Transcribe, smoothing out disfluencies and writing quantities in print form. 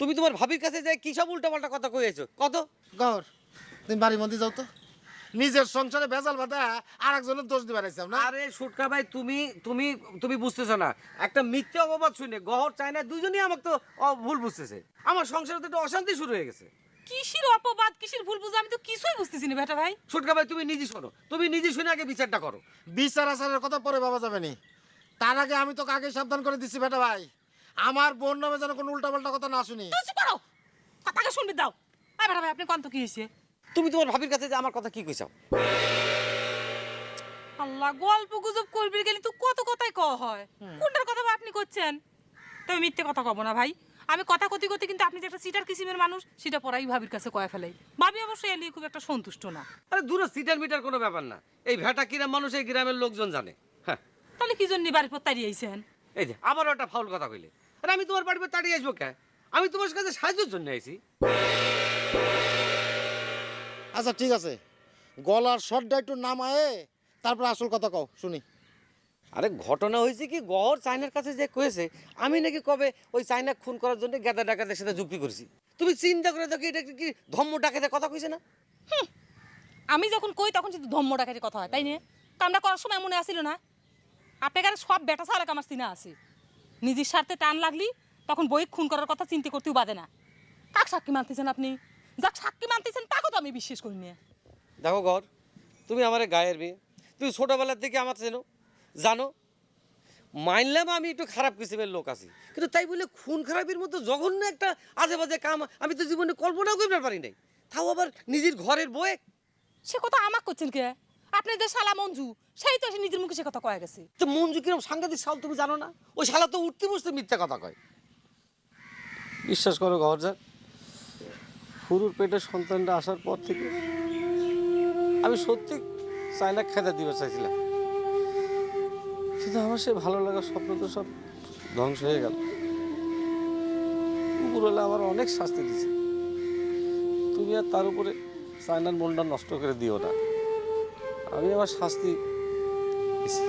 তুমি তোমার ভাবির কাছে যে কি সব উল্টাপাল্টা কথা কইছো কত? গহর তুমি বাড়ির মধ্যে যাও তো, নিজের সংসারে ভেজাল বাঁধা আর একজনের দোষ দিবার আইছাও না। আরে সুটকা ভাই, তুমি তুমি তুমি বুঝতেছো না। একটা মিথ্যা অপবাদ শুনে গহর চায় না, দুজনেই আমাকে তো ভুল বুঝতেছে। আমার সংসারে তো একটা অশান্তি শুরু হয়ে গেছে। কিসের অপবাদ, কিসের ভুল বুঝো আমি তো কিছুই বুঝতেছি না বেটা ভাই। সুটকা ভাই, তুমি নিজে শোনো, তুমি নিজে শুনে আগে বিচারটা করো। বিচার আচারের কথা পরে ভাবা যাবে নি, তার আগে আমি তোকে আগে সাবধান করে দিচ্ছি বেটা ভাই, আমার বোন নামে যেন কোনো উল্টাপাল্টা কথা না শুনি। তুই চুপ করো, কথাকে শুনবি দাও। আই বেটা ভাই, আপনি কোন তো কি হয়েছে? তুমি তোমার ভাবির কাছে যে আমার কথা কি কইছাও? আল্লাহ, গল্প গুজব করবি গেলে তো কত কথাই কওয়া হয়। কোনটার কথা বা আপনি করছেন? তবে মিথ্যে কথা কব না ভাই। আমি কথা কতি কতি কিন্তু আপনি যে একটা সিটার কিসিমের মানুষ সেটা পরাই ভাবির কাছে কয়ে ফেলাই। ভাবি অবশ্যই এলি খুব একটা সন্তুষ্ট না। আরে দূরে সিটার মিটার কোনো ব্যাপার না। এই ভেটা কিরাম মানুষ এই গ্রামের লোকজন জানে। হ্যাঁ, তাহলে কি জন্য বাড়ির পর তাড়িয়ে আইছেন? এই যে আবারও একটা ফাউল কথা কইলে। আরে আমি তোমার বাড়িতে তাড়িয়ে আসবো কে? আমি তোমার কাছে সাহায্যের জন্য আইছি। আচ্ছা ঠিক আছে, গলার শটটা একটু নামায়ে তারপর আসল কথা কও শুনি। আরে ঘটনা হয়েছে কি, গহর চায়নার কাছে যে কয়েছে আমি নাকি কবে ওই চায়না খুন করার জন্য গেদা ডাকাতের সাথে যুক্তি করেছি। তুমি চিন্তা করে দেখো, এটা কি ধম্ম ডাকাতের কথা কইছে না? আমি যখন কই তখন শুধু ধম্ম ডাকাতি কথা হয়, তাই না? কামটা করার সময় মনে আসিল না? আপনার কাছে সব বেটা ছাড়া আমার চিনা আছে। নিজের স্বার্থে টান লাগলি তখন বই খুন করার কথা চিন্তা করতেও বাদে না। কাক সাক্ষী মানতেছেন আপনি? যাক সাক্ষী মানতেছেন তাকে তো আমি বিশ্বাস করি না। দেখো গহর, তুমি আমার গায়ের মেয়ে, তুমি ছোটবেলার থেকে আমার চেনো, জানো। মানলাম আমি একটু খারাপ কিসিমের লোক আছি, কিন্তু তাই বলে খুন খারাপের মতো জঘন্য একটা আজে বাজে কাম আমি তো জীবনে কল্পনাও করতে পারি নাই। তাও আবার নিজের ঘরের বয়ে। সে কথা আমাক করছেন কে? আপনি যে শালা মঞ্জু, সেই তো সে নিজের মুখে সে কথা কয়ে গেছে। তো মঞ্জু কিরম সাংঘাতিক শাল তুমি জানো না? ওই শালা তো উঠতে বসতে মিথ্যা কথা কয়। বিশ্বাস করো গহরজান, ফুরুর পেটের সন্তানটা আসার পর থেকে আমি সত্যি চায়না খেতে দিতে চাইছিলাম, কিন্তু আমার সে ভালো লাগার স্বপ্ন তো সব ধ্বংস হয়ে গেল। উপরওয়ালা আমার অনেক শাস্তি দিচ্ছে, তুমি আর তার উপরে চায়নার মনটা নষ্ট করে দিও না। আমি আমার শাস্তি দিছি।